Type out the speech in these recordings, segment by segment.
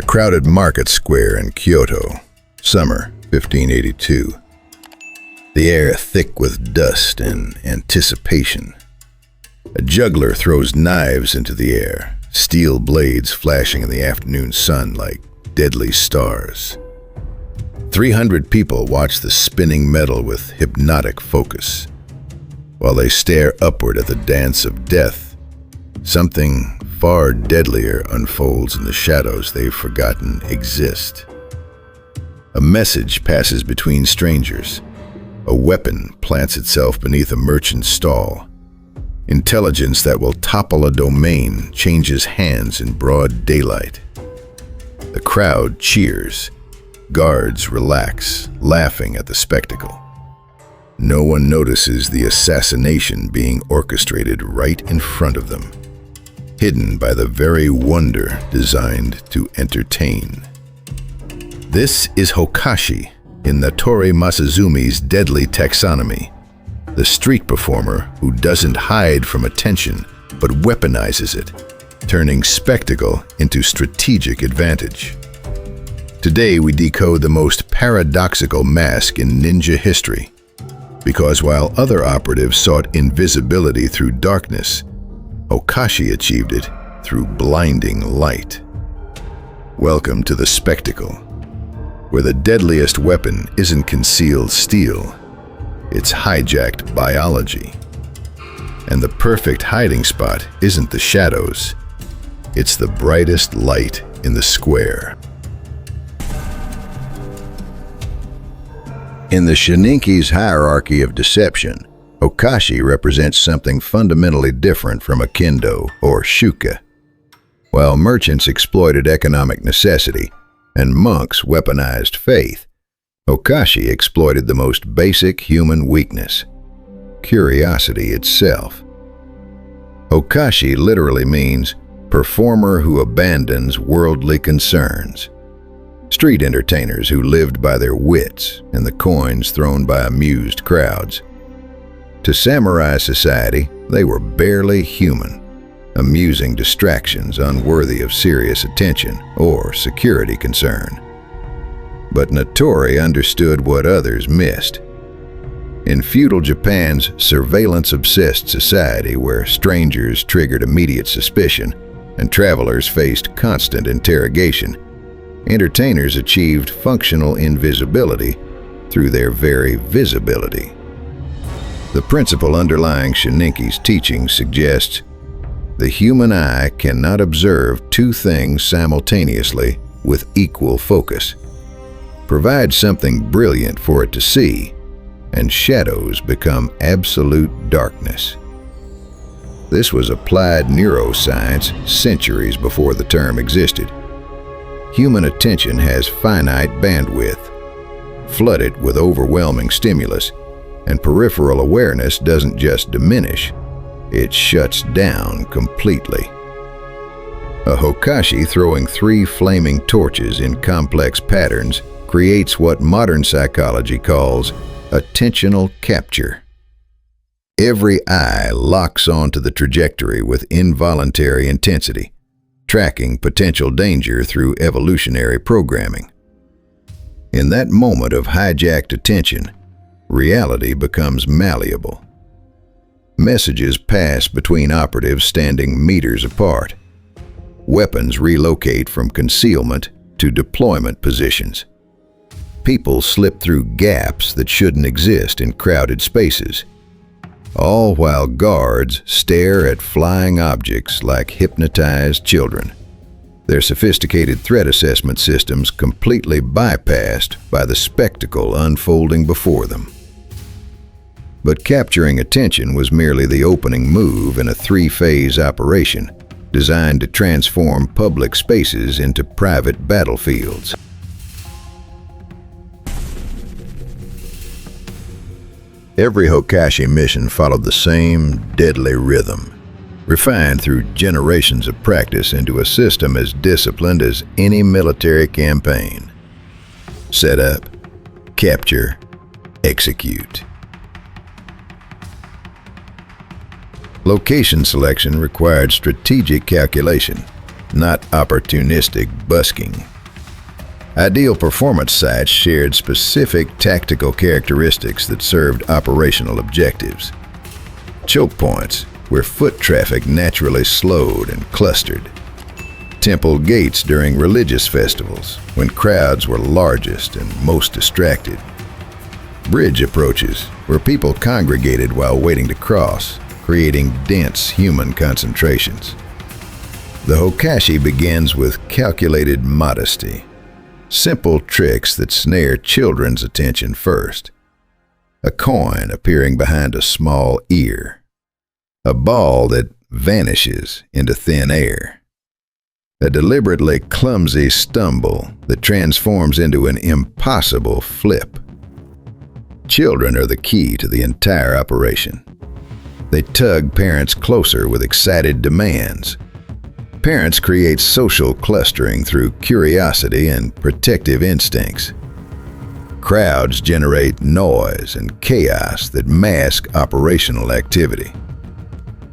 A crowded market square in Kyoto, summer 1582. The air thick with dust and anticipation. A juggler throws knives into the air, steel blades flashing in the afternoon sun like deadly stars. 300 people watch the spinning metal with hypnotic focus. While they stare upward at the dance of death, something far deadlier unfolds in the shadows they've forgotten exist. A message passes between strangers. A weapon plants itself beneath a merchant's stall. Intelligence that will topple a domain changes hands in broad daylight. The crowd cheers. Guards relax, laughing at the spectacle. No one notices the assassination being orchestrated right in front of them, hidden by the very wonder designed to entertain. This is Hokashi in Natori Masazumi's deadly taxonomy, the street performer who doesn't hide from attention but weaponizes it, turning spectacle into strategic advantage. Today we decode the most paradoxical mask in ninja history, because while other operatives sought invisibility through darkness, Hokashi achieved it through blinding light. Welcome to the spectacle, where the deadliest weapon isn't concealed steel, it's hijacked biology. And the perfect hiding spot isn't the shadows, it's the brightest light in the square. In the Shoninki's hierarchy of deception, Hokashi represents something fundamentally different from a kendo or shuka. While merchants exploited economic necessity and monks weaponized faith, Hokashi exploited the most basic human weakness, curiosity itself. Hokashi literally means performer who abandons worldly concerns. Street entertainers who lived by their wits and the coins thrown by amused crowds. To samurai society, they were barely human, amusing distractions unworthy of serious attention or security concern. But Natori understood what others missed. In feudal Japan's surveillance-obsessed society where strangers triggered immediate suspicion and travelers faced constant interrogation, entertainers achieved functional invisibility through their very visibility. The principle underlying Shoninki's teaching suggests the human eye cannot observe two things simultaneously with equal focus. Provide something brilliant for it to see, and shadows become absolute darkness. This was applied neuroscience centuries before the term existed. Human attention has finite bandwidth. Flood it with overwhelming stimulus, and peripheral awareness doesn't just diminish, it shuts down completely. A Hokashi throwing 3 flaming torches in complex patterns creates what modern psychology calls attentional capture. Every eye locks onto the trajectory with involuntary intensity, tracking potential danger through evolutionary programming. In that moment of hijacked attention, reality becomes malleable. Messages pass between operatives standing meters apart. Weapons relocate from concealment to deployment positions. People slip through gaps that shouldn't exist in crowded spaces, all while guards stare at flying objects like hypnotized children, their sophisticated threat assessment systems completely bypassed by the spectacle unfolding before them. But capturing attention was merely the opening move in a 3-phase operation designed to transform public spaces into private battlefields. Every Hokashi mission followed the same deadly rhythm, refined through generations of practice into a system as disciplined as any military campaign. Set up, capture, execute. Location selection required strategic calculation, not opportunistic busking. Ideal performance sites shared specific tactical characteristics that served operational objectives. Choke points, where foot traffic naturally slowed and clustered. Temple gates during religious festivals, when crowds were largest and most distracted. Bridge approaches, where people congregated while waiting to cross, creating dense human concentrations. The Hokashi begins with calculated modesty, simple tricks that snare children's attention first. A coin appearing behind a small ear. A ball that vanishes into thin air. A deliberately clumsy stumble that transforms into an impossible flip. Children are the key to the entire operation. They tug parents closer with excited demands. Parents create social clustering through curiosity and protective instincts. Crowds generate noise and chaos that mask operational activity.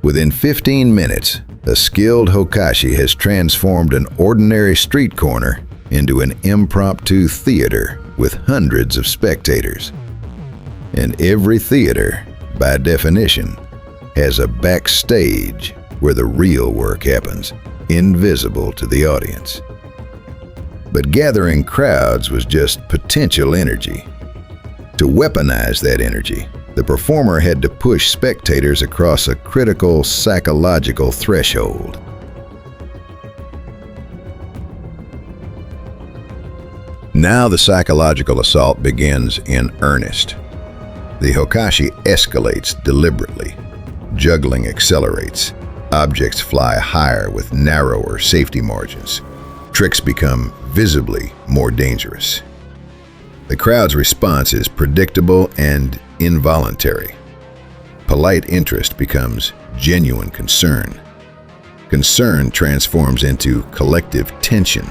Within 15 minutes, a skilled Hokashi has transformed an ordinary street corner into an impromptu theater with hundreds of spectators. And every theater, by definition, has a backstage where the real work happens, invisible to the audience. But gathering crowds was just potential energy. To weaponize that energy, the performer had to push spectators across a critical psychological threshold. Now the psychological assault begins in earnest. The Hokashi escalates deliberately. Juggling accelerates. Objects fly higher with narrower safety margins. Tricks become visibly more dangerous. The crowd's response is predictable and involuntary. Polite interest becomes genuine concern. Concern transforms into collective tension.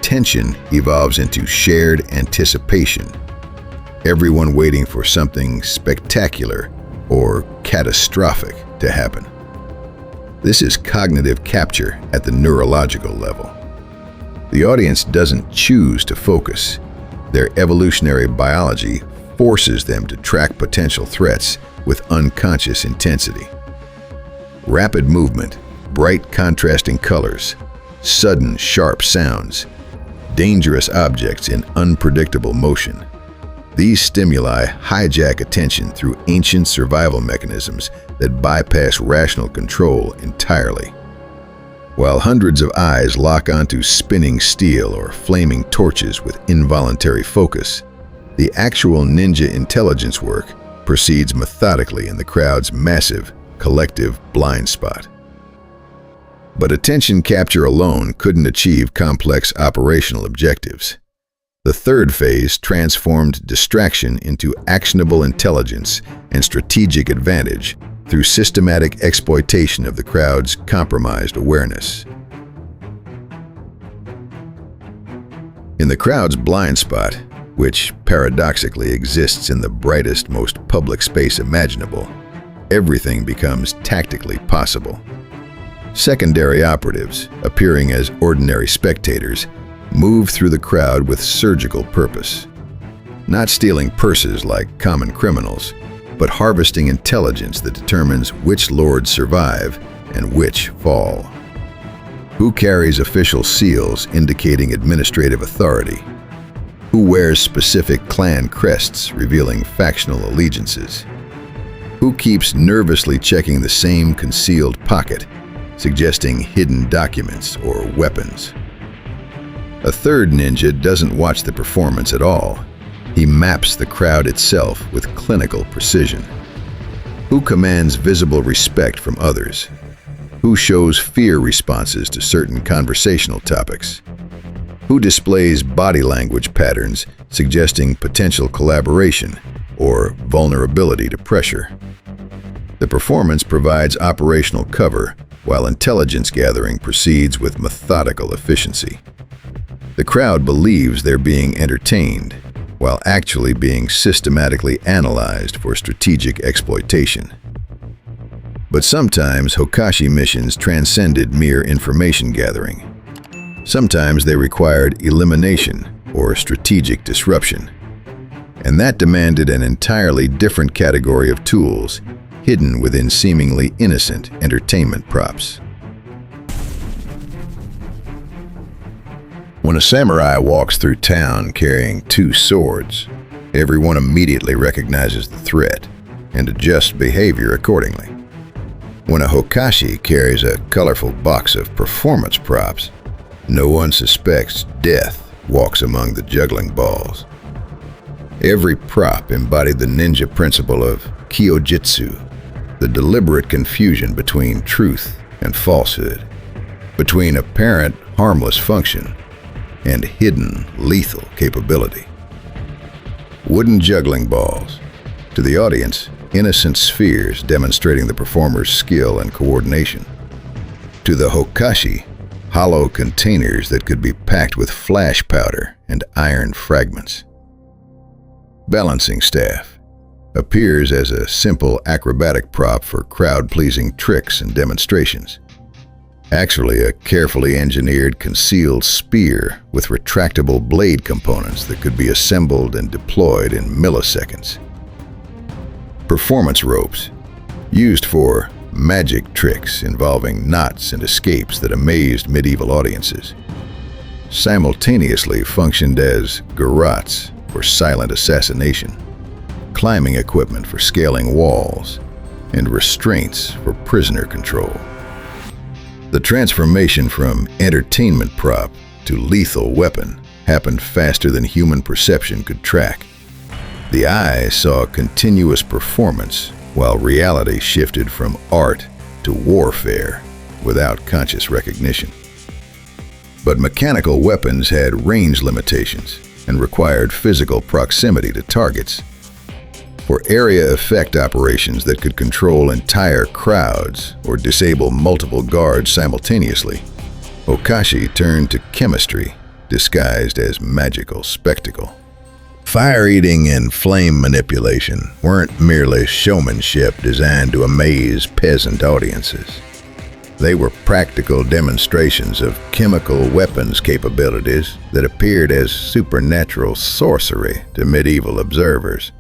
Tension evolves into shared anticipation. Everyone waiting for something spectacular or catastrophic to happen. This is cognitive capture at the neurological level. The audience doesn't choose to focus. Their evolutionary biology forces them to track potential threats with unconscious intensity. Rapid movement, bright contrasting colors, sudden sharp sounds, dangerous objects in unpredictable motion. These stimuli hijack attention through ancient survival mechanisms that bypass rational control entirely. While hundreds of eyes lock onto spinning steel or flaming torches with involuntary focus, the actual ninja intelligence work proceeds methodically in the crowd's massive, collective blind spot. But attention capture alone couldn't achieve complex operational objectives. The third phase transformed distraction into actionable intelligence and strategic advantage through systematic exploitation of the crowd's compromised awareness. In the crowd's blind spot, which paradoxically exists in the brightest, most public space imaginable, everything becomes tactically possible. Secondary operatives, appearing as ordinary spectators, move through the crowd with surgical purpose. Not stealing purses like common criminals, but harvesting intelligence that determines which lords survive and which fall. Who carries official seals indicating administrative authority? Who wears specific clan crests revealing factional allegiances? Who keeps nervously checking the same concealed pocket, suggesting hidden documents or weapons? A third ninja doesn't watch the performance at all. He maps the crowd itself with clinical precision. Who commands visible respect from others? Who shows fear responses to certain conversational topics? Who displays body language patterns suggesting potential collaboration or vulnerability to pressure? The performance provides operational cover, while intelligence gathering proceeds with methodical efficiency. The crowd believes they're being entertained, while actually being systematically analyzed for strategic exploitation. But sometimes Hokashi missions transcended mere information gathering. Sometimes they required elimination or strategic disruption. And that demanded an entirely different category of tools, hidden within seemingly innocent entertainment props. When a samurai walks through town carrying 2 swords, everyone immediately recognizes the threat and adjusts behavior accordingly. When a Hokashi carries a colorful box of performance props, no one suspects death walks among the juggling balls. Every prop embodied the ninja principle of kyojitsu, the deliberate confusion between truth and falsehood, between apparent harmless function and hidden lethal capability. Wooden juggling balls. To the audience, innocent spheres demonstrating the performer's skill and coordination. To the Hokashi, hollow containers that could be packed with flash powder and iron fragments. Balancing staff appears as a simple acrobatic prop for crowd-pleasing tricks and demonstrations. Actually, a carefully engineered concealed spear with retractable blade components that could be assembled and deployed in milliseconds. Performance ropes, used for magic tricks involving knots and escapes that amazed medieval audiences, simultaneously functioned as garrots for silent assassination, climbing equipment for scaling walls, and restraints for prisoner control. The transformation from entertainment prop to lethal weapon happened faster than human perception could track. The eye saw continuous performance, while reality shifted from art to warfare without conscious recognition. But mechanical weapons had range limitations and required physical proximity to targets. For area effect operations that could control entire crowds or disable multiple guards simultaneously, Hokashi turned to chemistry disguised as magical spectacle. Fire-eating and flame manipulation weren't merely showmanship designed to amaze peasant audiences. They were practical demonstrations of chemical weapons capabilities that appeared as supernatural sorcery to medieval observers.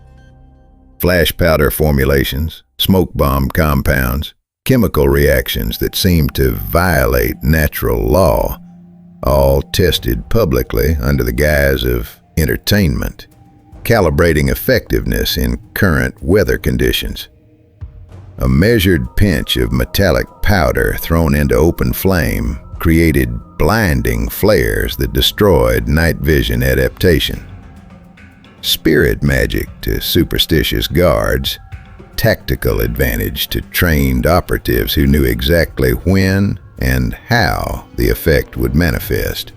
Flash powder formulations, smoke bomb compounds, chemical reactions that seemed to violate natural law, all tested publicly under the guise of entertainment, calibrating effectiveness in current weather conditions. A measured pinch of metallic powder thrown into open flame created blinding flares that destroyed night vision adaptation. Spirit magic to superstitious guards, tactical advantage to trained operatives who knew exactly when and how the effect would manifest.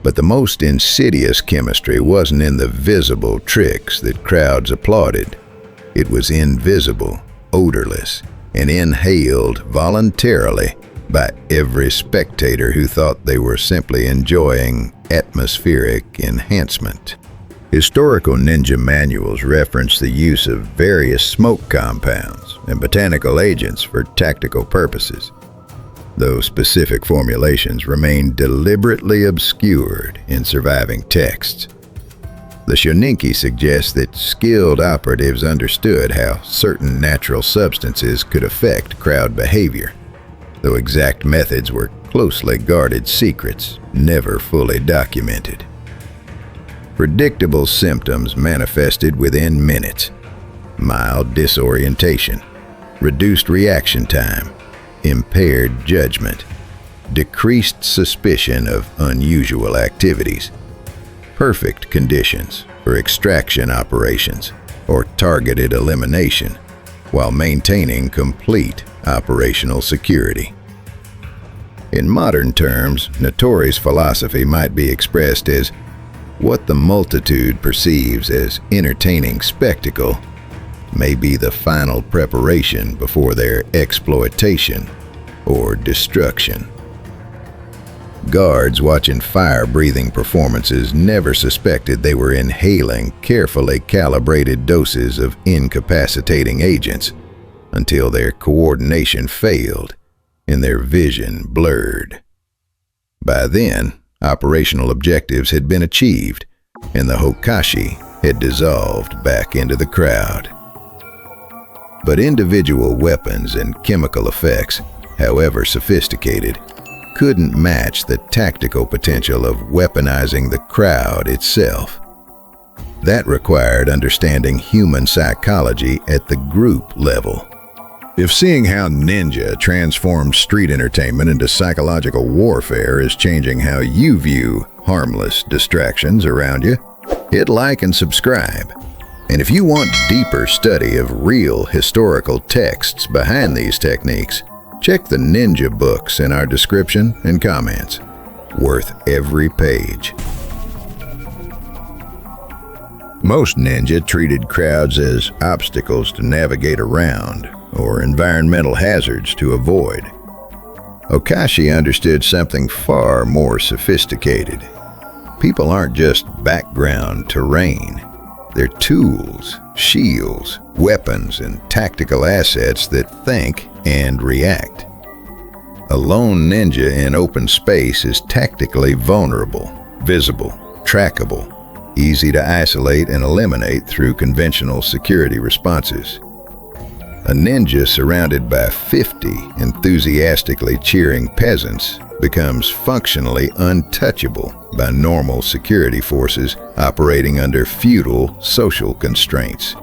But the most insidious chemistry wasn't in the visible tricks that crowds applauded. It was invisible, odorless, and inhaled voluntarily by every spectator who thought they were simply enjoying atmospheric enhancement. Historical ninja manuals reference the use of various smoke compounds and botanical agents for tactical purposes, though specific formulations remain deliberately obscured in surviving texts. The Shoninki suggests that skilled operatives understood how certain natural substances could affect crowd behavior, though exact methods were closely guarded secrets, never fully documented. Predictable symptoms manifested within minutes: mild disorientation, reduced reaction time, impaired judgment, decreased suspicion of unusual activities, perfect conditions for extraction operations or targeted elimination, while maintaining complete operational security. In modern terms, Natori's philosophy might be expressed as what the multitude perceives as entertaining spectacle may be the final preparation before their exploitation or destruction. Guards watching fire-breathing performances never suspected they were inhaling carefully calibrated doses of incapacitating agents, until their coordination failed and their vision blurred. By then, operational objectives had been achieved, and the Hokashi had dissolved back into the crowd. But individual weapons and chemical effects, however sophisticated, couldn't match the tactical potential of weaponizing the crowd itself. That required understanding human psychology at the group level. If seeing how ninja transformed street entertainment into psychological warfare is changing how you view harmless distractions around you, hit like and subscribe. And if you want deeper study of real historical texts behind these techniques, check the ninja books in our description and comments. Worth every page. Most ninja treated crowds as obstacles to navigate around, or environmental hazards to avoid. Hokashi understood something far more sophisticated. People aren't just background terrain. They're tools, shields, weapons, and tactical assets that think and react. A lone ninja in open space is tactically vulnerable, visible, trackable, easy to isolate and eliminate through conventional security responses. A ninja surrounded by 50 enthusiastically cheering peasants becomes functionally untouchable by normal security forces operating under feudal social constraints.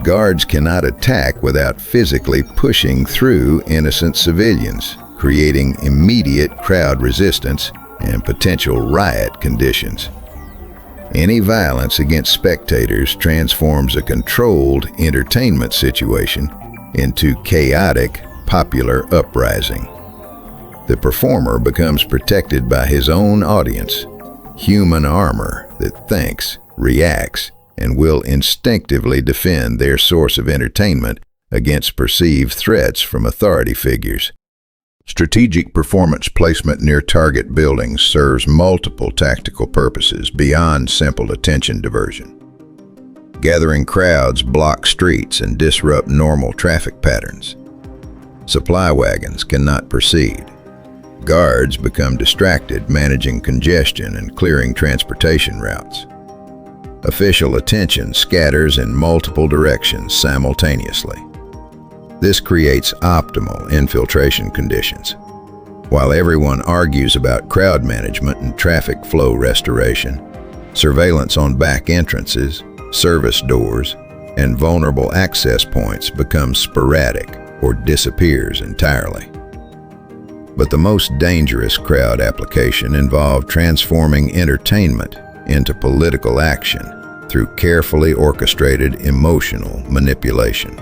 Guards cannot attack without physically pushing through innocent civilians, creating immediate crowd resistance and potential riot conditions. Any violence against spectators transforms a controlled entertainment situation into chaotic, popular uprising. The performer becomes protected by his own audience, human armor that thinks, reacts, and will instinctively defend their source of entertainment against perceived threats from authority figures. Strategic performance placement near target buildings serves multiple tactical purposes beyond simple attention diversion. Gathering crowds block streets and disrupt normal traffic patterns. Supply wagons cannot proceed. Guards become distracted managing congestion and clearing transportation routes. Official attention scatters in multiple directions simultaneously. This creates optimal infiltration conditions. While everyone argues about crowd management and traffic flow restoration, surveillance on back entrances, service doors, and vulnerable access points becomes sporadic or disappears entirely. But the most dangerous crowd application involved transforming entertainment into political action through carefully orchestrated emotional manipulation.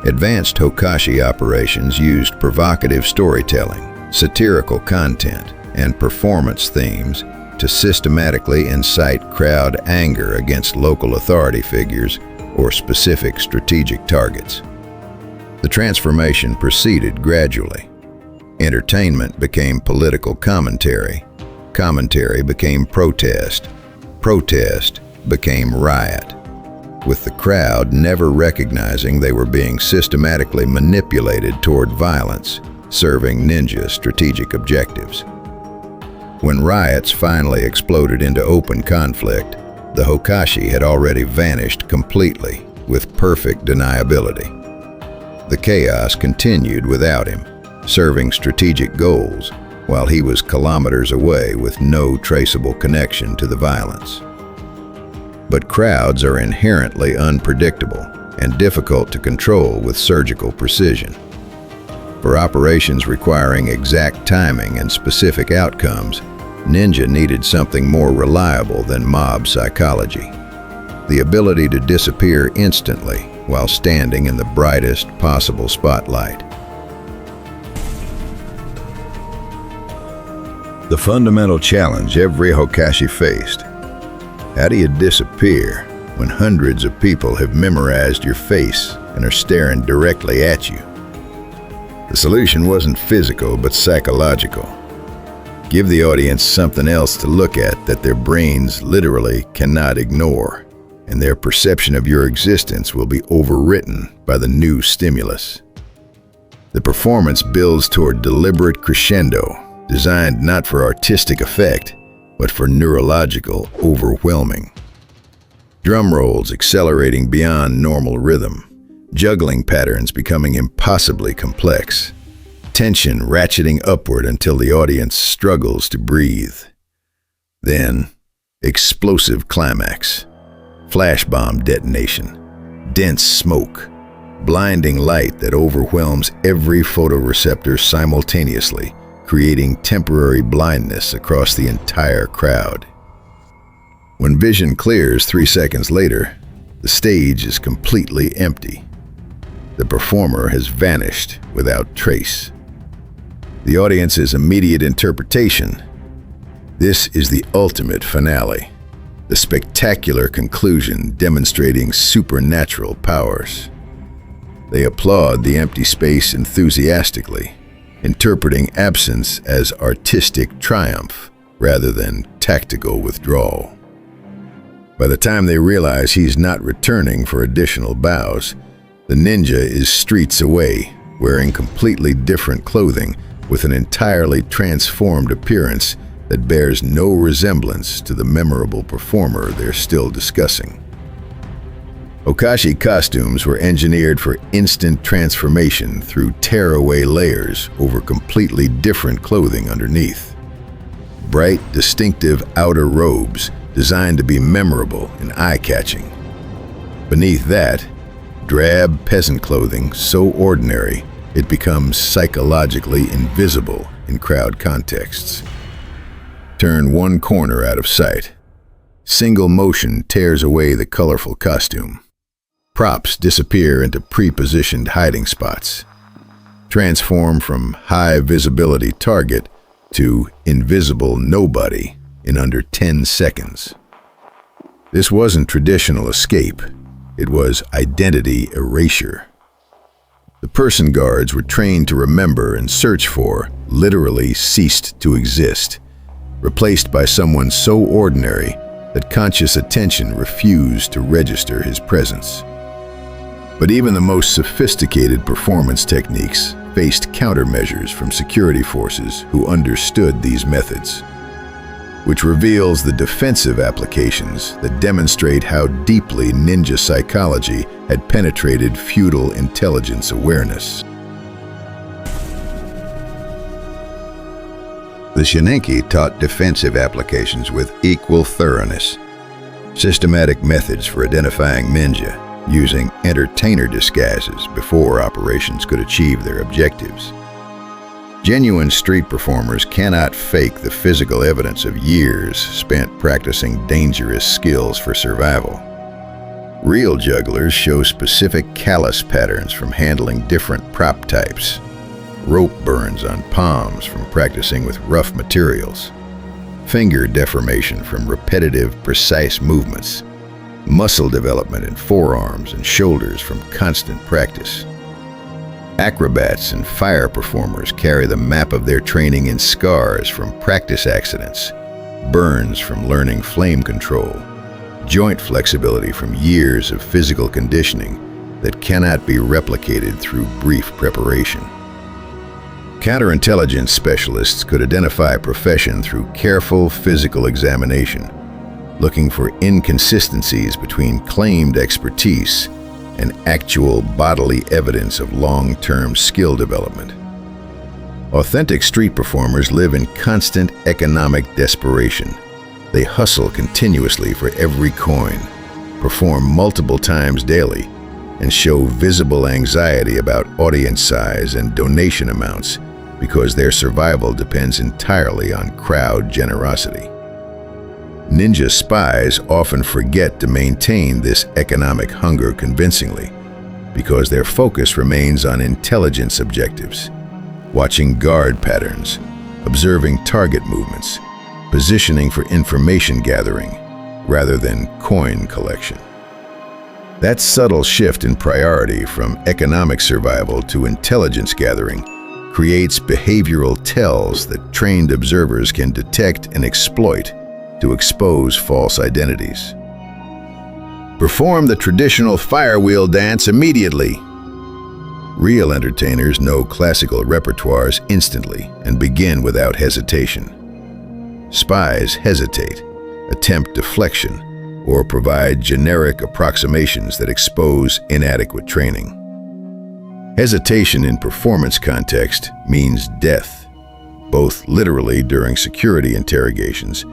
Advanced Hokashi operations used provocative storytelling, satirical content, and performance themes to systematically incite crowd anger against local authority figures or specific strategic targets. The transformation proceeded gradually. Entertainment became political commentary, commentary became protest, protest became riot, with the crowd never recognizing they were being systematically manipulated toward violence, serving ninja strategic objectives. When riots finally exploded into open conflict, the Hokashi had already vanished completely with perfect deniability. The chaos continued without him, serving strategic goals, while he was kilometers away with no traceable connection to the violence. But crowds are inherently unpredictable and difficult to control with surgical precision. For operations requiring exact timing and specific outcomes, ninja needed something more reliable than mob psychology. The ability to disappear instantly while standing in the brightest possible spotlight. The fundamental challenge every Hokashi faced. How do you disappear when hundreds of people have memorized your face and are staring directly at you? The solution wasn't physical but psychological. Give the audience something else to look at that their brains literally cannot ignore. and their perception of your existence will be overwritten by the new stimulus. The performance builds toward deliberate crescendo, designed not for artistic effect, but for neurological overwhelming. Drum rolls accelerating beyond normal rhythm, juggling patterns becoming impossibly complex, tension ratcheting upward until the audience struggles to breathe. Then, explosive climax, flash bomb detonation, dense smoke, blinding light that overwhelms every photoreceptor simultaneously, creating temporary blindness across the entire crowd. When vision clears 3 seconds later, the stage is completely empty. The performer has vanished without trace. The audience's immediate interpretation: this is the ultimate finale, the spectacular conclusion demonstrating supernatural powers. They applaud the empty space enthusiastically, interpreting absence as artistic triumph rather than tactical withdrawal. By the time they realize he's not returning for additional bows, the ninja is streets away, wearing completely different clothing with an entirely transformed appearance that bears no resemblance to the memorable performer they're still discussing. Hokashi costumes were engineered for instant transformation through tearaway layers over completely different clothing underneath. Bright, distinctive outer robes designed to be memorable and eye-catching. Beneath that, drab peasant clothing so ordinary it becomes psychologically invisible in crowd contexts. Turn one corner out of sight. Single motion tears away the colorful costume. Props disappear into pre-positioned hiding spots. Transform from high visibility target to invisible nobody in under 10 seconds. This wasn't traditional escape. It was identity erasure. The person guards were trained to remember and search for literally ceased to exist, replaced by someone so ordinary that conscious attention refused to register his presence. But even the most sophisticated performance techniques faced countermeasures from security forces who understood these methods, which reveals the defensive applications that demonstrate how deeply ninja psychology had penetrated feudal intelligence awareness. The Shoninki taught defensive applications with equal thoroughness, systematic methods for identifying ninja, using entertainer disguises before operations could achieve their objectives. Genuine street performers cannot fake the physical evidence of years spent practicing dangerous skills for survival. Real jugglers show specific callus patterns from handling different prop types, rope burns on palms from practicing with rough materials, finger deformation from repetitive, precise movements, muscle development in forearms and shoulders from constant practice. Acrobats and fire performers carry the map of their training in scars from practice accidents, burns from learning flame control, joint flexibility from years of physical conditioning that cannot be replicated through brief preparation. Counterintelligence specialists could identify a profession through careful physical examination, looking for inconsistencies between claimed expertise and actual bodily evidence of long-term skill development. Authentic street performers live in constant economic desperation. They hustle continuously for every coin, perform multiple times daily, and show visible anxiety about audience size and donation amounts because their survival depends entirely on crowd generosity. Ninja spies often forget to maintain this economic hunger convincingly because their focus remains on intelligence objectives, watching guard patterns, observing target movements, positioning for information gathering rather than coin collection. That subtle shift in priority from economic survival to intelligence gathering creates behavioral tells that trained observers can detect and exploit to expose false identities. Perform the traditional fire wheel dance immediately. Real entertainers know classical repertoires instantly and begin without hesitation. Spies hesitate, attempt deflection, or provide generic approximations that expose inadequate training. Hesitation in performance context means death, both literally during security interrogations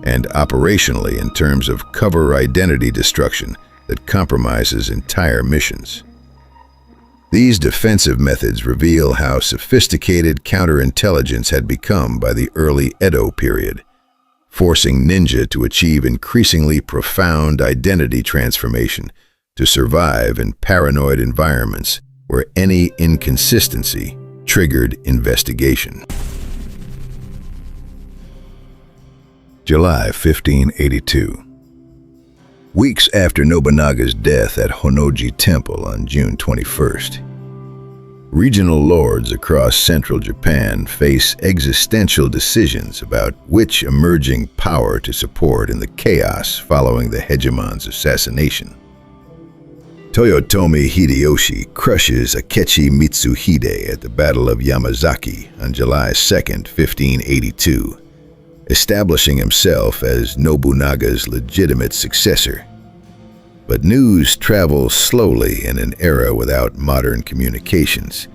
and operationally in terms of cover identity destruction that compromises entire missions. These defensive methods reveal how sophisticated counterintelligence had become by the early Edo period, forcing ninja to achieve increasingly profound identity transformation to survive in paranoid environments where any inconsistency triggered investigation. July 1582. Weeks after Nobunaga's death at Hōnō-ji Temple on June 21st, regional lords across central Japan face existential decisions about which emerging power to support in the chaos following the hegemon's assassination. Toyotomi Hideyoshi crushes Akechi Mitsuhide at the Battle of Yamazaki on July 2, 1582, establishing himself as Nobunaga's legitimate successor. But news travels slowly in an era without modern communications,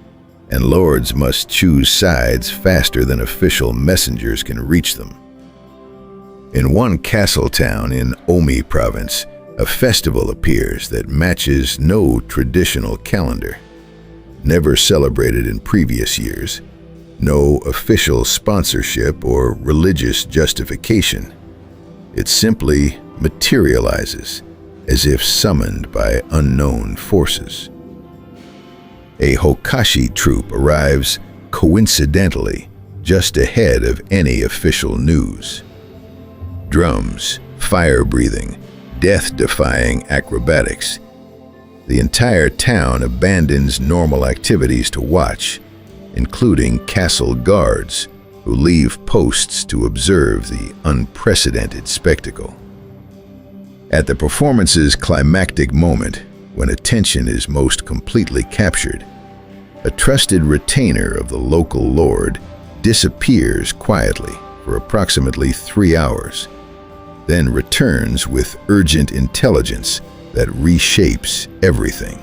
and lords must choose sides faster than official messengers can reach them. In one castle town in Ōmi Province, a festival appears that matches no traditional calendar. Never celebrated in previous years, no official sponsorship or religious justification. It simply materializes, as if summoned by unknown forces. A Hokashi troop arrives coincidentally just ahead of any official news. Drums, fire-breathing, death-defying acrobatics. The entire town abandons normal activities to watch, including castle guards who leave posts to observe the unprecedented spectacle. At the performance's climactic moment, when attention is most completely captured, a trusted retainer of the local lord disappears quietly for approximately 3 hours, then returns with urgent intelligence that reshapes everything.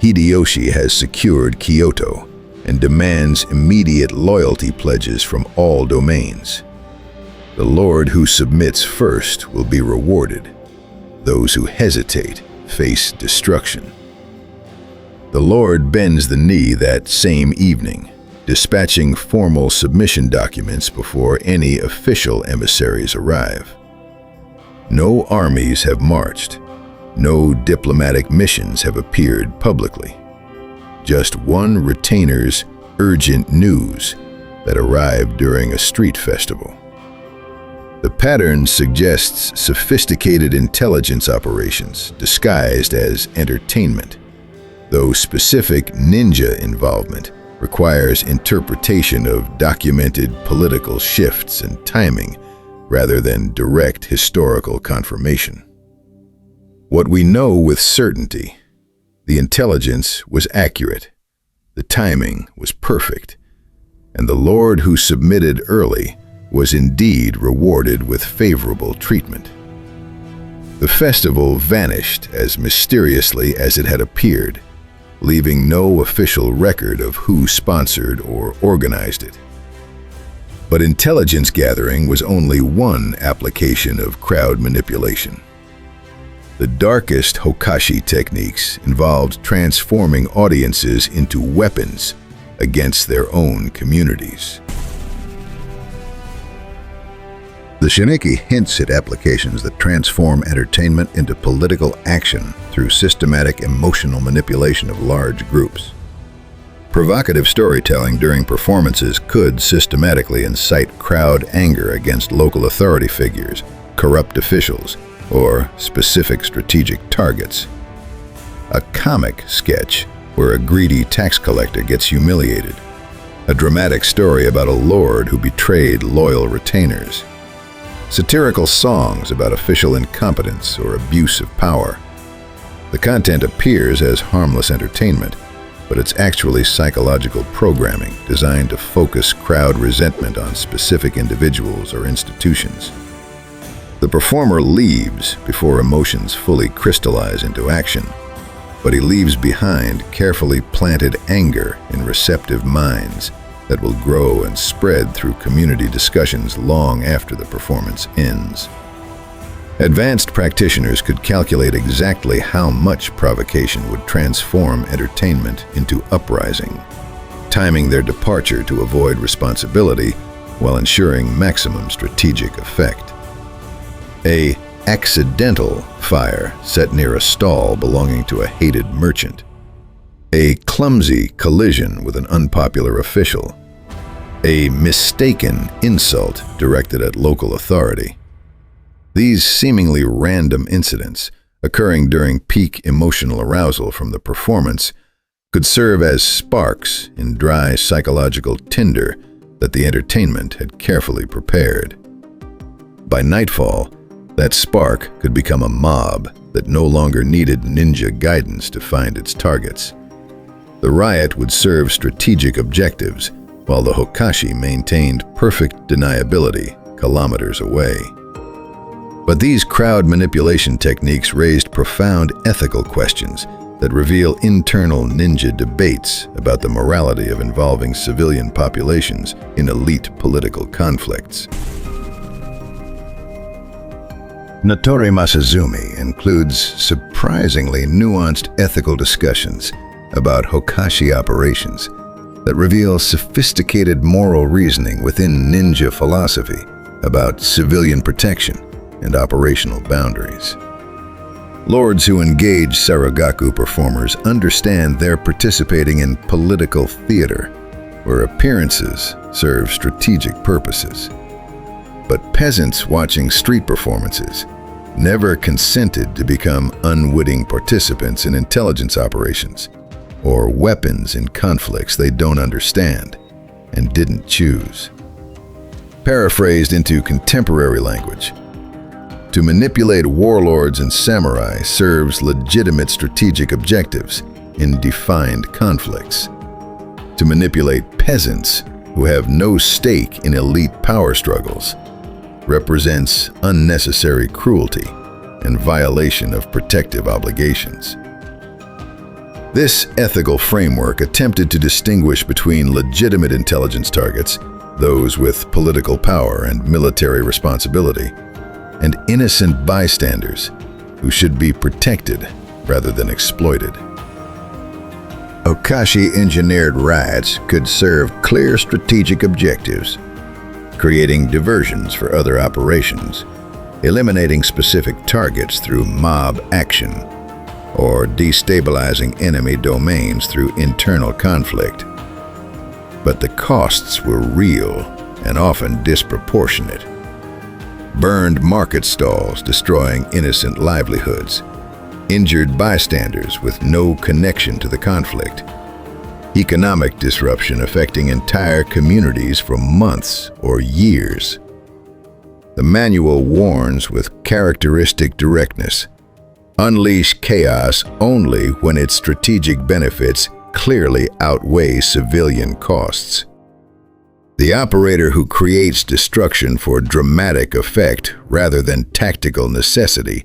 Hideyoshi has secured Kyoto and demands immediate loyalty pledges from all domains. The lord who submits first will be rewarded. Those who hesitate face destruction. The lord bends the knee that same evening, dispatching formal submission documents before any official emissaries arrive. No armies have marched. No diplomatic missions have appeared publicly. Just one retainer's urgent news that arrived during a street festival. The pattern suggests sophisticated intelligence operations disguised as entertainment, though specific ninja involvement requires interpretation of documented political shifts and timing rather than direct historical confirmation. What we know with certainty: the intelligence was accurate, the timing was perfect, and the lord who submitted early was indeed rewarded with favorable treatment. The festival vanished as mysteriously as it had appeared, leaving no official record of who sponsored or organized it. But intelligence gathering was only one application of crowd manipulation. The darkest Hokashi techniques involved transforming audiences into weapons against their own communities. The Shoninki hints at applications that transform entertainment into political action through systematic emotional manipulation of large groups. Provocative storytelling during performances could systematically incite crowd anger against local authority figures, corrupt officials, or specific strategic targets. A comic sketch where a greedy tax collector gets humiliated. A dramatic story about a lord who betrayed loyal retainers. satirical songs about official incompetence or abuse of power. The content appears as harmless entertainment, but it's actually psychological programming designed to focus crowd resentment on specific individuals or institutions. The performer leaves before emotions fully crystallize into action, but he leaves behind carefully planted anger in receptive minds that will grow and spread through community discussions long after the performance ends. Advanced practitioners could calculate exactly how much provocation would transform entertainment into uprising, timing their departure to avoid responsibility while ensuring maximum strategic effect. An accidental fire set near a stall belonging to a hated merchant. A clumsy collision with an unpopular official. A mistaken insult directed at local authority. These seemingly random incidents, occurring during peak emotional arousal from the performance, could serve as sparks in dry psychological tinder that the entertainment had carefully prepared. By nightfall, that spark could become a mob that no longer needed ninja guidance to find its targets. The riot would serve strategic objectives, while the Hokashi maintained perfect deniability kilometers away. But these crowd manipulation techniques raised profound ethical questions that reveal internal ninja debates about the morality of involving civilian populations in elite political conflicts. Natori Masazumi includes surprisingly nuanced ethical discussions about Hokashi operations that reveal sophisticated moral reasoning within ninja philosophy about civilian protection and operational boundaries. Lords who engage Saragaku performers understand they're participating in political theater, where appearances serve strategic purposes. But peasants watching street performances never consented to become unwitting participants in intelligence operations or weapons in conflicts they don't understand and didn't choose. Paraphrased into contemporary language, to manipulate warlords and samurai serves legitimate strategic objectives in defined conflicts. To manipulate peasants who have no stake in elite power struggles represents unnecessary cruelty and violation of protective obligations. This ethical framework attempted to distinguish between legitimate intelligence targets, those with political power and military responsibility, and innocent bystanders who should be protected rather than exploited. Hokashi-engineered riots could serve clear strategic objectives, creating diversions for other operations, eliminating specific targets through mob action, or destabilizing enemy domains through internal conflict. But the costs were real and often disproportionate. Burned market stalls destroying innocent livelihoods, injured bystanders with no connection to the conflict, economic disruption affecting entire communities for months or years. The manual warns with characteristic directness: unleash chaos only when its strategic benefits clearly outweigh civilian costs. The operator who creates destruction for dramatic effect rather than tactical necessity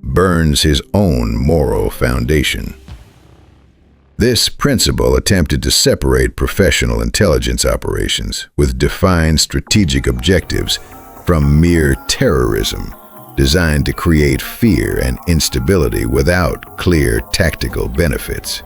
burns his own moral foundation. This principle attempted to separate professional intelligence operations with defined strategic objectives from mere terrorism designed to create fear and instability without clear tactical benefits.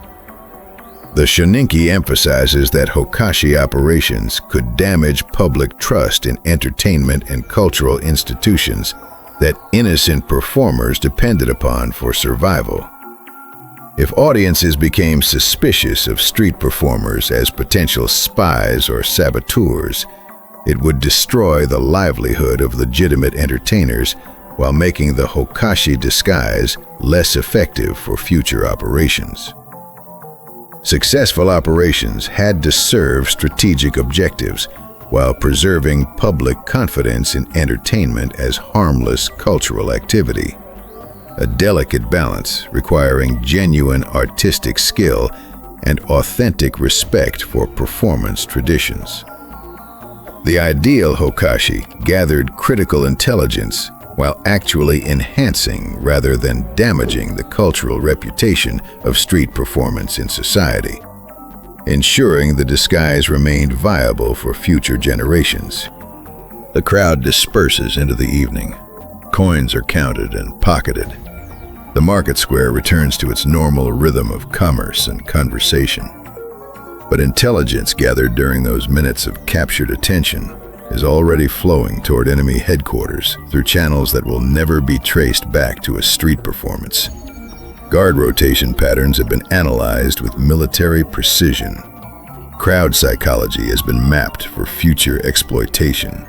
The Shoninki emphasizes that Hokashi operations could damage public trust in entertainment and cultural institutions that innocent performers depended upon for survival. If audiences became suspicious of street performers as potential spies or saboteurs, it would destroy the livelihood of legitimate entertainers while making the Hokashi disguise less effective for future operations. Successful operations had to serve strategic objectives, while preserving public confidence in entertainment as harmless cultural activity. A delicate balance requiring genuine artistic skill and authentic respect for performance traditions. The ideal Hokashi gathered critical intelligence while actually enhancing rather than damaging the cultural reputation of street performance in society, ensuring the disguise remained viable for future generations. The crowd disperses into the evening. Coins are counted and pocketed. The market square returns to its normal rhythm of commerce and conversation. But intelligence gathered during those minutes of captured attention is already flowing toward enemy headquarters through channels that will never be traced back to a street performance. Guard rotation patterns have been analyzed with military precision. Crowd psychology has been mapped for future exploitation.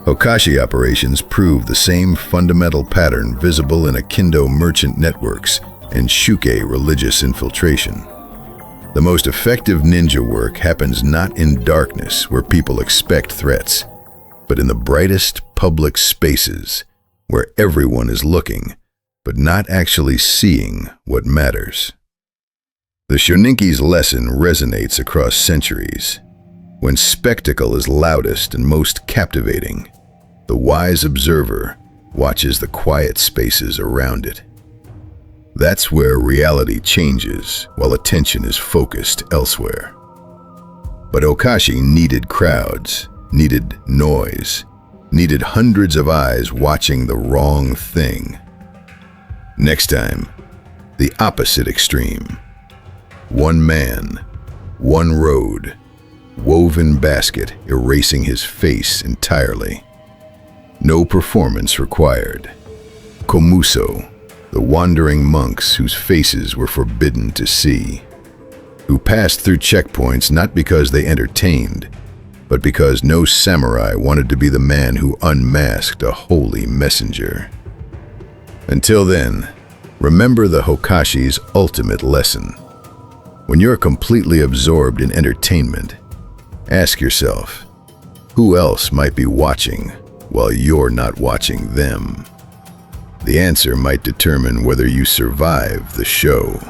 Hokashi operations prove the same fundamental pattern visible in Akindo merchant networks and Shuke religious infiltration. The most effective ninja work happens not in darkness where people expect threats, but in the brightest public spaces where everyone is looking, but not actually seeing what matters. The Shoninki's lesson resonates across centuries. When spectacle is loudest and most captivating, the wise observer watches the quiet spaces around it. That's where reality changes while attention is focused elsewhere. But Hokashi needed crowds, needed noise, needed hundreds of eyes watching the wrong thing. Next time, the opposite extreme. One man, one road, woven basket erasing his face entirely. No performance required. Komuso, the wandering monks whose faces were forbidden to see, who passed through checkpoints not because they entertained, but because no samurai wanted to be the man who unmasked a holy messenger. Until then, remember the Hokashi's ultimate lesson. When you're completely absorbed in entertainment, ask yourself, who else might be watching while you're not watching them? The answer might determine whether you survive the show.